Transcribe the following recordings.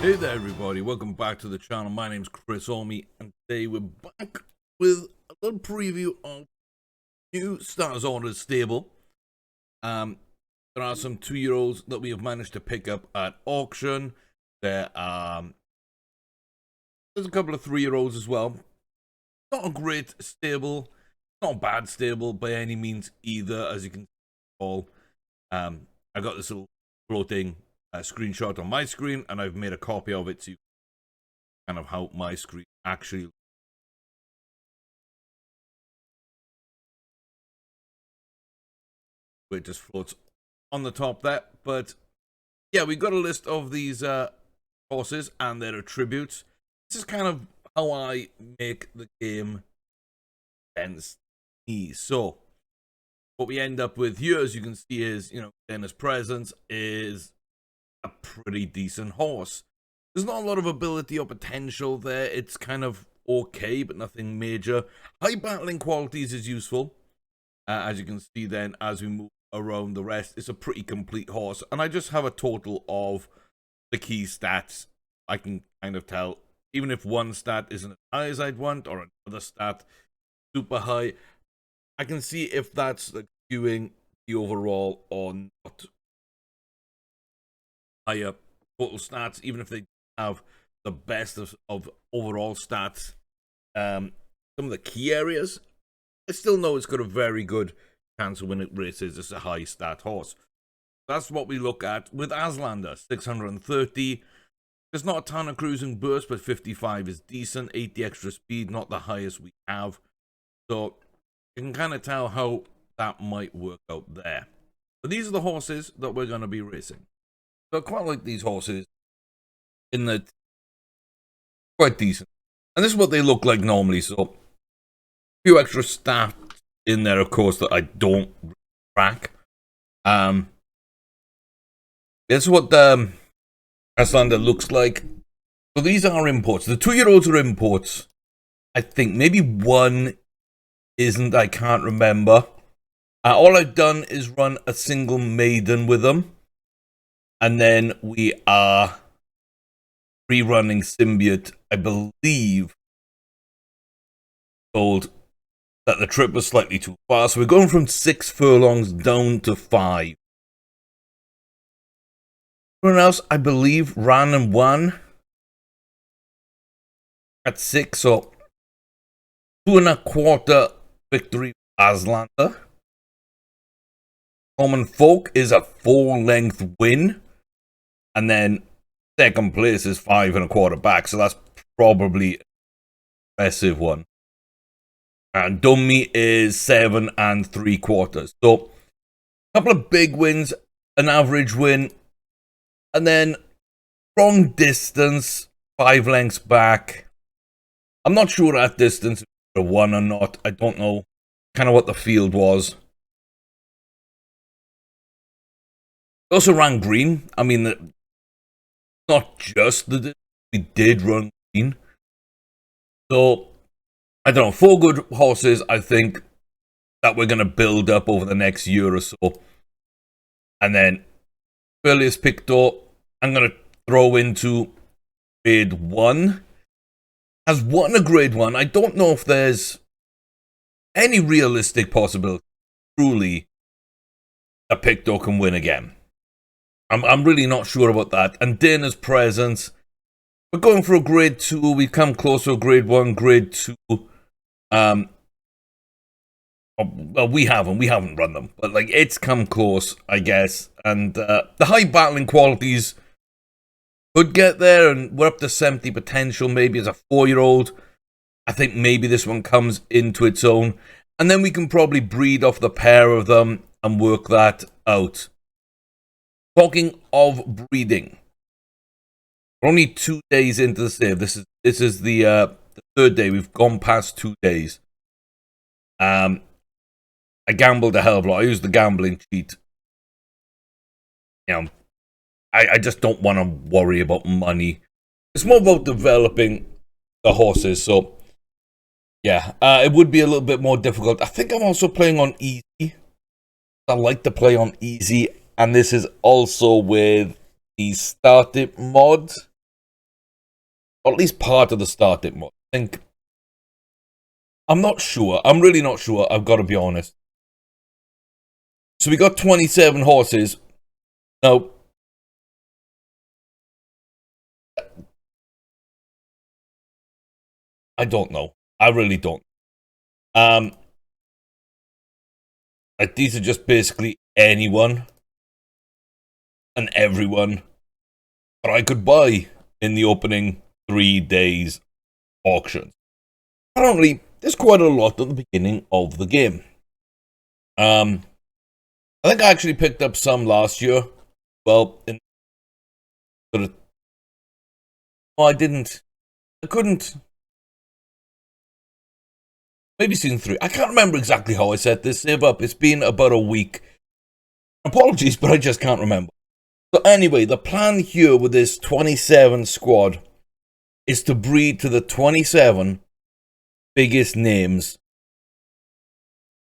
Hey there everybody, welcome back to the channel. My name's Chris Orme and today we're back with a little preview of new Starters Orders stable. There are some 2-year-olds that we have managed to pick up at auction. There's a couple of 3-year-olds as well. Not a great stable, not a bad stable by any means either, as you can see all. I got this little floating screenshot on my screen and I've made a copy of it to kind of how my screen actually it just floats on the top there. But yeah, we got a list of these horses and their attributes. This is kind of how I make the game sense to me. So what we end up with here, as you can see, is, you know, Dennis Presence is a pretty decent horse. There's not a lot of ability or potential there. It's kind of okay, but nothing major. High battling qualities is useful. As you can see then, as we move around the rest, it's a pretty complete horse. And I just have a total of the key stats. I can kind of tell, even if one stat isn't as high as I'd want, or another stat super high, I can see if that's skewing the overall or not. Higher total stats, even if they have the best of overall stats, some of the key areas, I still know it's got a very good chance of winning races. It's a high stat horse. That's what we look at with Aslander. 630. There's not a ton of cruising burst, but 55 is decent. 80 extra speed, not the highest we have. So you can kind of tell how that might work out there. But these are the horses that we're going to be racing. So I quite like these horses in that quite decent. And this is what they look like normally. So a few extra stats in there, of course, that I don't track. This is what the Aslander looks like. So these are imports. The 2-year-olds are imports. I think maybe one isn't. I can't remember. All I've done is run a single maiden with them. And then we are rerunning Symbiote, I believe, told that the trip was slightly too far. So we're going from 6 furlongs down to 5. Everyone else, I believe, ran and won at 6. So 2 1/4 victory for Aslander. Common Folk is a 4-length win. And then second place is 5 1/4 back. So that's probably an impressive one. And Dummy is 7 3/4. So a couple of big wins, an average win. And then wrong distance, 5 lengths back. I'm not sure at distance if it won or not. I don't know kind of what the field was. Also ran green. I mean, not just the we did run green. So I don't know, 4 good horses, I think, that we're going to build up over the next year or so. And then earliest Pictor, I'm going to throw into grade 1. Has won a grade 1. I don't know if there's any realistic possibility truly a Pictor can win again. I'm really not sure about that. And Dana's Presence, we're going for a grade 2. We've come close to a grade 1, grade 2. Well, we haven't run them, but like it's come close, I guess. And the high battling qualities could get there, and we're up to 70 potential. Maybe as a 4-year-old, I think maybe this one comes into its own, and then we can probably breed off the pair of them and work that out. Talking of breeding, we're only 2 days into the save. This is the 3rd day. We've gone past 2 days. I gambled a hell of a lot. I used the gambling cheat. You know, I just don't want to worry about money. It's more about developing the horses. So, yeah, it would be a little bit more difficult. I think I'm also playing on easy. I like to play on easy. And this is also with the Start It mod. or at least part of the starting mod. I think. I'm not sure. I'm really not sure. I've got to be honest. So we got 27 horses. Now, I don't know. I really don't. Like these are just basically anyone and everyone that I could buy in the opening 3 days auction. Apparently, there's quite a lot at the beginning of the game. I think I actually picked up some last year. Well, no, I didn't. I couldn't. Maybe season 3. I can't remember exactly how I set this save up. It's been about a week. Apologies, but I just can't remember. So anyway, the plan here with this 27 squad is to breed to the 27 biggest names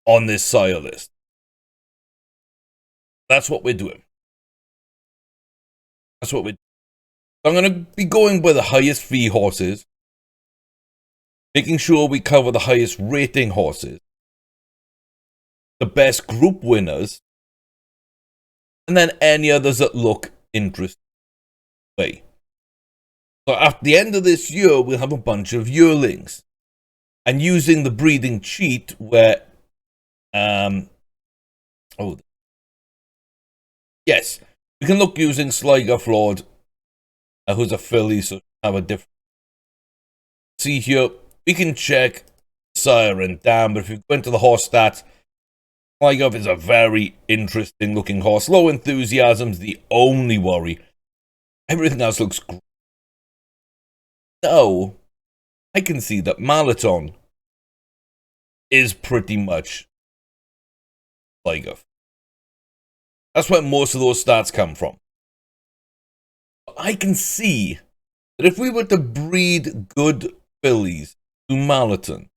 on this sire list. That's what we're doing. That's what we're doing. I'm going to be going by the highest fee horses, making sure we cover the highest rating horses, the best group winners, and then any others that look interesting. So at the end of this year, we'll have a bunch of yearlings. And using the breeding cheat where, yes, we can look using MacLeod, who's a filly, so have a different. See here, we can check sire and dam, but if you go into the horse stats, MacLeod is a very interesting looking horse. Low enthusiasm's the only worry. Everything else looks great. No, I can see that Malaton is pretty much MacLeod. That's where most of those stats come from. I can see that if we were to breed good fillies to Malaton,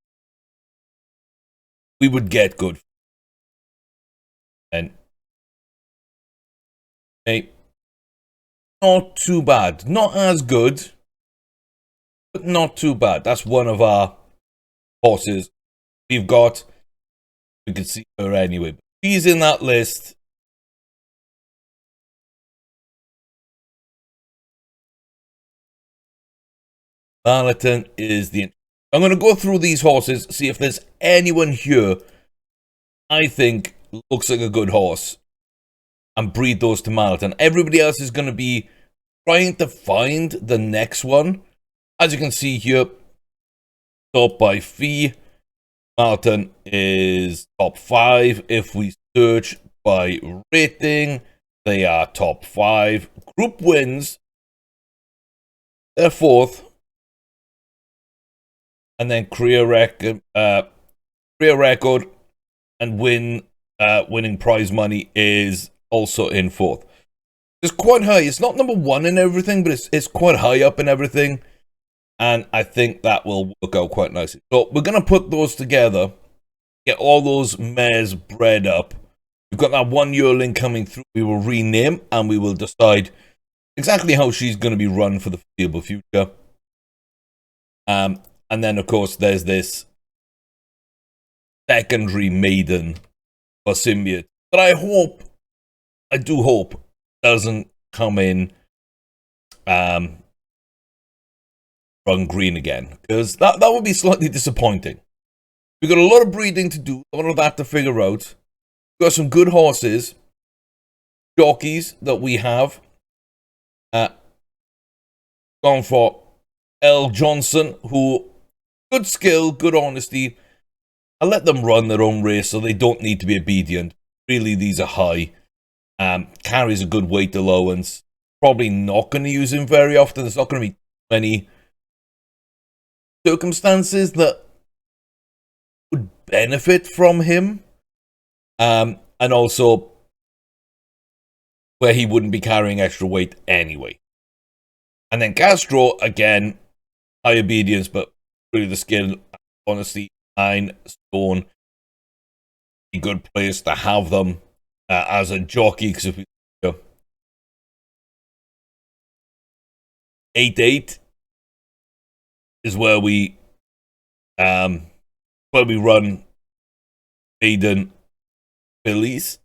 we would get good. And hey, not too bad. Not as good, but not too bad. That's one of our horses we've got. We can see her anyway. She's in that list. Malaton is the... I'm going to go through these horses, see if there's anyone here I think looks like a good horse, and breed those to Malaton. Everybody else is going to be trying to find the next one. As you can see here, top by fee, Malaton is top 5. If we search by rating, they are top 5. Group wins, they're 4th. And then career record and winning prize money is also in 4th. It's quite high. It's not number 1 in everything, but it's quite high up in everything. And I think that will work out quite nicely. So we're going to put those together, get all those mares bred up. We've got that one yearling coming through. We will rename and we will decide exactly how she's going to be run for the foreseeable future. And then, of course, there's this secondary maiden for symbiote that I do hope, doesn't come in run green again. Because that would be slightly disappointing. We've got a lot of breeding to do, a lot of that to figure out. We've got some good horses, jockeys that we have. Gone for L. Johnson, who... good skill, good honesty. I let them run their own race so they don't need to be obedient. Really, these are high. Carries a good weight allowance. Probably not going to use him very often. There's not going to be many circumstances that would benefit from him. And also where he wouldn't be carrying extra weight anyway. And then Castro, again, high obedience, but really the skill, honestly, 9 stone. A good place to have them as a jockey, because if we 8-8, is where we run maiden fillies,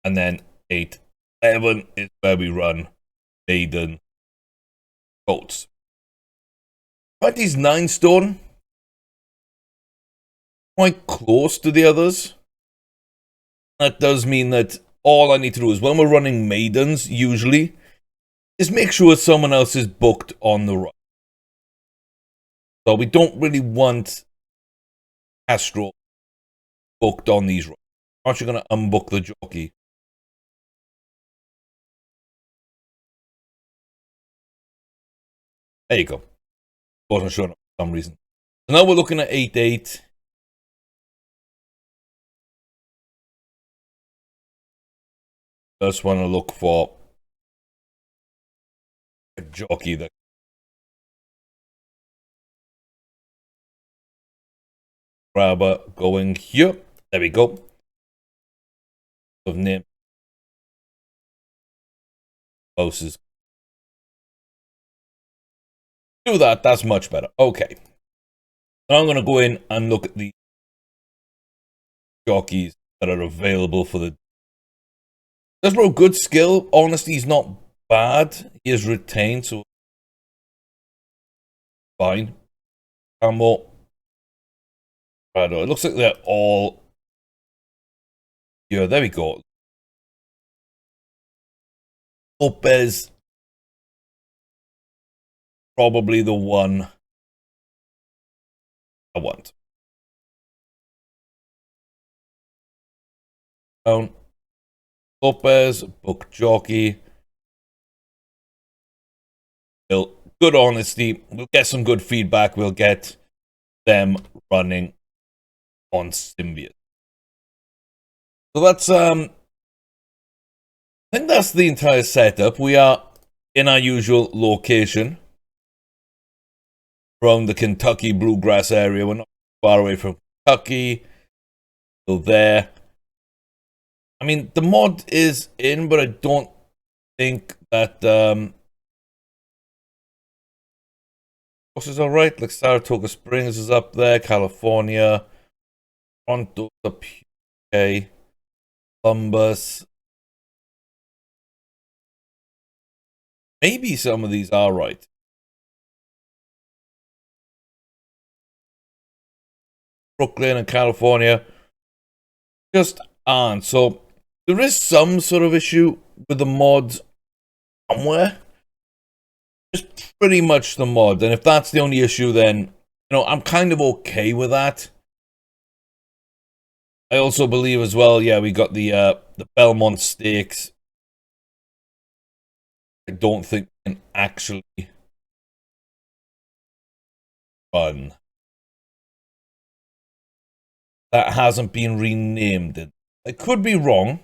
and then 8-11 is where we run maiden goats. 20's 9 stone, quite close to the others. That does mean that all I need to do is, when we're running maidens, usually, is make sure someone else is booked on the run. So we don't really want Castro booked on these runs. I'm actually going to unbook the jockey. There you go. Wasn't showing up for some reason. So now we're looking at 8-8. Just want to look for a jockey that grabber going here. There we go. Of name houses. Do that. That's much better. Okay. Now I'm going to go in and look at the jockeys that are available for the. Desbro, good skill. Honesty, he's not bad. He is retained, so fine. Camel. It looks like they're all. Yeah, there we go. Lopez. Probably the one I want. Down. Lopez, book jockey. Good honesty. We'll get some good feedback. We'll get them running on Symbiote. So that's I think that's the entire setup. We are in our usual location from the Kentucky bluegrass area. We're not far away from Kentucky. So there. I mean, the mod is in, but I don't think that this is alright. Like Saratoga Springs is up there, California, Toronto's up here, Columbus. Maybe some of these are right. Brooklyn and California just aren't. So there is some sort of issue with the mod somewhere. Just pretty much the mod. And if that's the only issue, then, I'm kind of okay with that. I also believe as well, yeah, we got the Belmont Stakes. I don't think we can actually run. That hasn't been renamed. I could be wrong.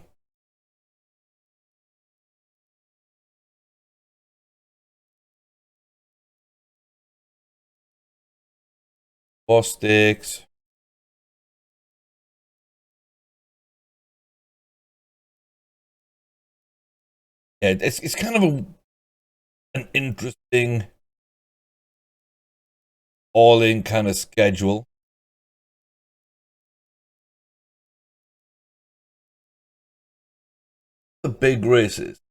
Four stakes. Yeah, it's kind of an interesting all-in kind of schedule. The big races.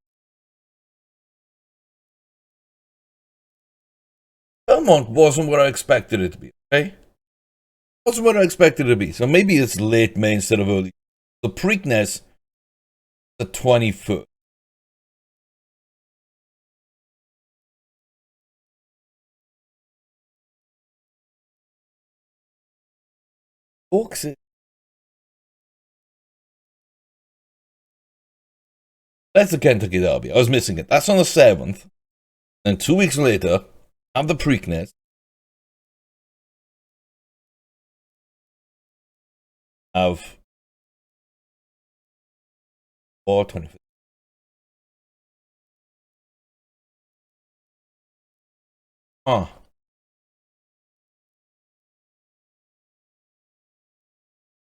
Belmont wasn't what I expected it to be, okay? Wasn't what I expected it to be. So maybe it's late May instead of early. The Preakness, the 21st. Folks, that's the Kentucky Derby. I was missing it. That's on the 7th. And 2 weeks later, I have the Preakness. Of 4/25. Huh.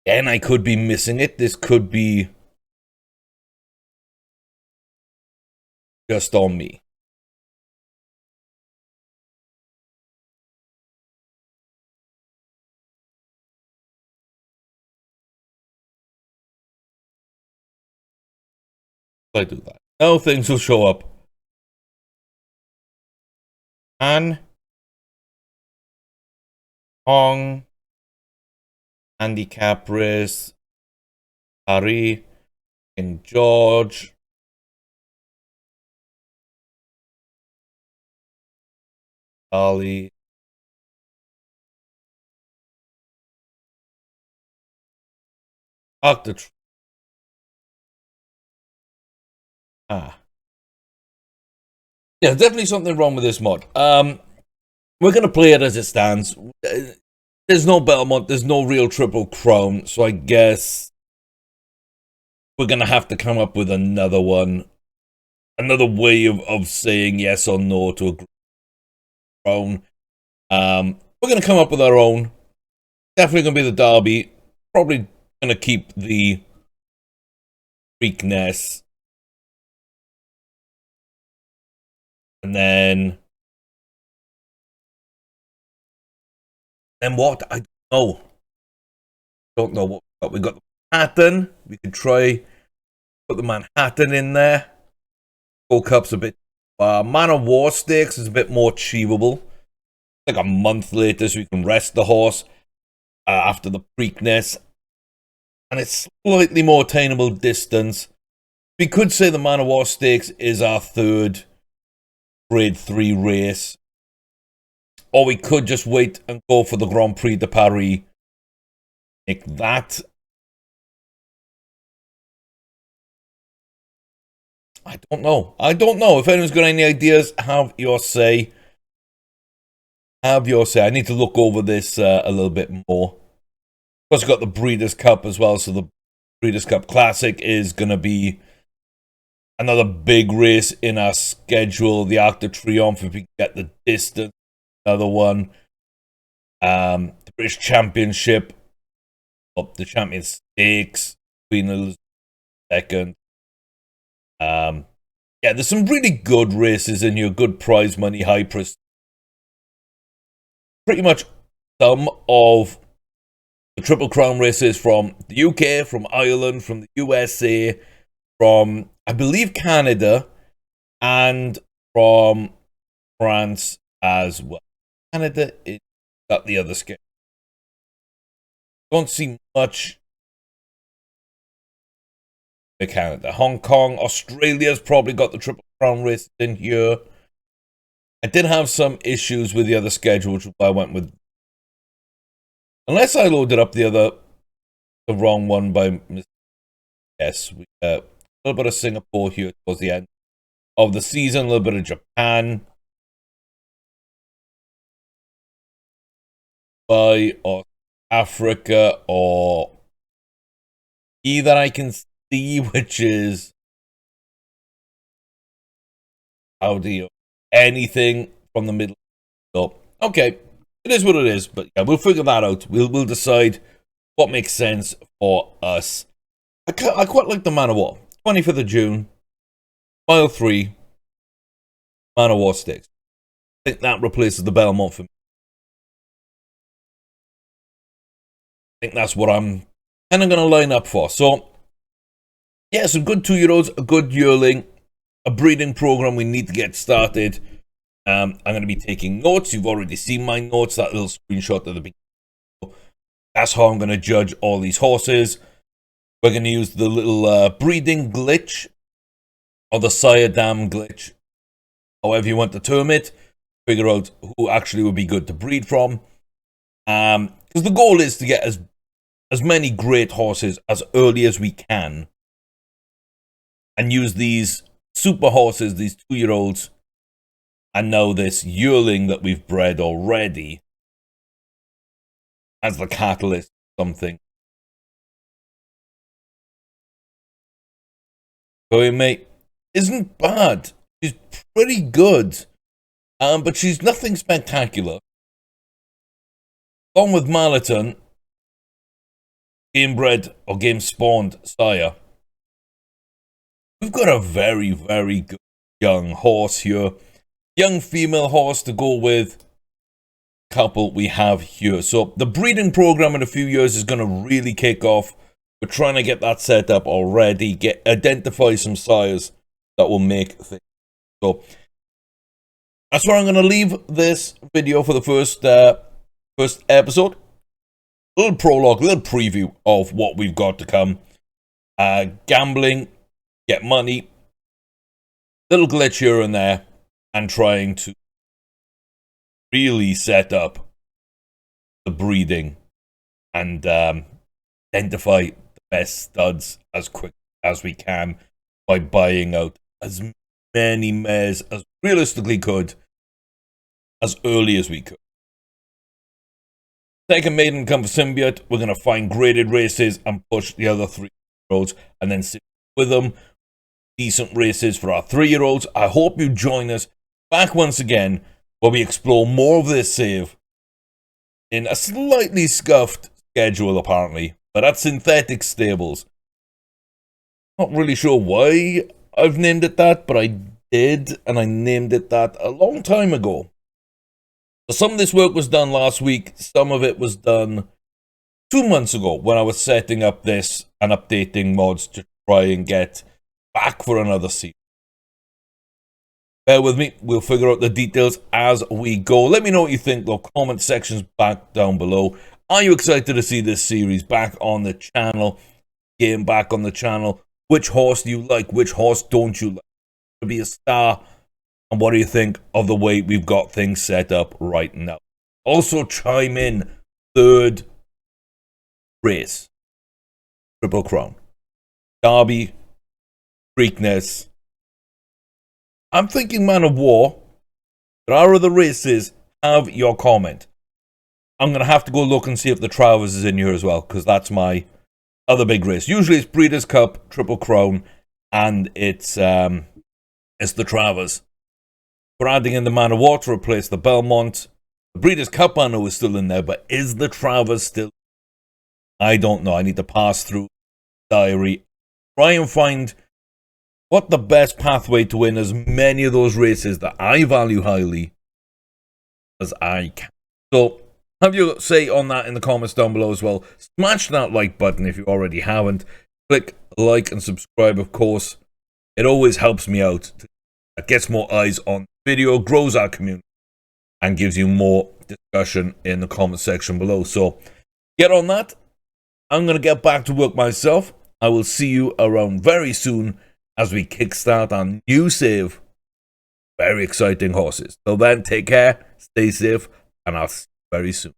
And I could be missing it. This could be just on me. I do that. Now things will show up. Anne, Hong, handicap race, Paris, and George. Ali. Octatron. Yeah, definitely something wrong with this mod. We're gonna play it as it stands. There's no Belmont, there's no real Triple Crown, so I guess we're gonna have to come up with another one. Another way of saying yes or no to a crown. We're gonna come up with our own. Definitely gonna be the Derby. Probably gonna keep the Preakness. And then what? I don't know what we got. The Manhattan. We could try put the Manhattan in there. Gold Cup's a bit. Man of War Stakes is a bit more achievable. Like a month later, so we can rest the horse after the Preakness, and it's slightly more attainable distance. We could say the Man of War Stakes is our third Grade 3 race, or we could just wait and go for the Grand Prix de Paris. Make that. I don't know. If anyone's got any ideas, have your say. I need to look over this a little bit more. Plus, we've got the Breeders' Cup as well, so the Breeders' Cup Classic is going to be another big race in our schedule. The Arc de Triomphe, if we can get the distance, another one. The British Championship, up the Champion Stakes, Queen Elizabeth II. Yeah, there's some really good races in here, good prize money, high prestige. Pretty much some of the Triple Crown races from the UK, from Ireland, from the USA, from, I believe, Canada, and from France as well. Canada is got the other schedule. Don't see much in Canada. Hong Kong, Australia's probably got the Triple Crown races in here. I did have some issues with the other schedule, which is why I went with. Unless I loaded up the wrong one by mistake. Yes, we a little bit of Singapore here towards the end of the season, a little bit of Japan, Dubai, or Africa, or either I can see, which is Saudi, anything from the middle. So, okay, it is what it is, but yeah, we'll figure that out. We'll decide what makes sense for us. I quite like the Man of War. 25th of June, Mile 3, Man of War Stakes. I think that replaces the Belmont for me. I think that's what I'm kind of going to line up for. So, yeah, some good 2-year-olds, a good yearling, a breeding program we need to get started. I'm going to be taking notes. You've already seen my notes, that little screenshot at the beginning. That's how I'm going to judge all these horses. We're going to use the little breeding glitch, or the sire dam glitch, however you want to term it. Figure out who actually would be good to breed from. Because the goal is to get as many great horses as early as we can, and use these super horses, these 2-year-olds, and now this yearling that we've bred already, as the catalyst for something. Going, mate, isn't bad. She's pretty good, but she's nothing spectacular. Gone with Marleton, game bred or game spawned sire. We've got a very, very good young horse here. Young female horse to go with couple we have here. So the breeding program in a few years is going to really kick off We're trying to get that set up already, identify some sires that will make things. So that's where I'm going to leave this video for the first episode. A little prologue, a little preview of what we've got to come. Gambling, get money, little glitch here and there, and trying to really set up the breeding and identify the best studs as quick as we can by buying out as many mares as realistically could as early as we could. Second maiden come for Symbiote, we're going to find graded races and push the other 3-year-olds and then sit with them. Decent races for our 3-year-olds. I hope you join us back once again where we explore more of this save in a slightly scuffed schedule apparently, but at Synthetic Stables. Not really sure why I've named it that, but I did, and I named it that a long time ago. So some of this work was done last week, some of it was done 2 months ago when I was setting up this and updating mods to try and get back for another season. Bear with me, we'll figure out the details as we go. Let me know what you think though, comment sections back down below. Are you excited to see this series back on the channel? Game back on the channel. Which horse do you like? Which horse don't you like? To be a star? And what do you think of the way we've got things set up right now? Also chime in, third race, Triple Crown, Derby, Preakness. I'm thinking Man of War. There are other races. Have your comment. I'm going to have to go look and see if the Travers is in here as well, because that's my other big race. Usually it's Breeders' Cup, Triple Crown, and it's the Travers. We're adding in the Man of War to replace the Belmont. The Breeders' Cup I know is still in there, but is the Travers still? I don't know. I need to pass through diary, try and find what the best pathway to win as many of those races that I value highly as I can. So have your say on that in the comments down below as well. Smash that like button if you already haven't. Click like and subscribe, of course. It always helps me out. It gets more eyes on the video, grows our community, and gives you more discussion in the comment section below. So get on that. I'm going to get back to work myself. I will see you around very soon as we kickstart our new save. Very exciting horses. Till then, take care, stay safe, and I'll see you very soon.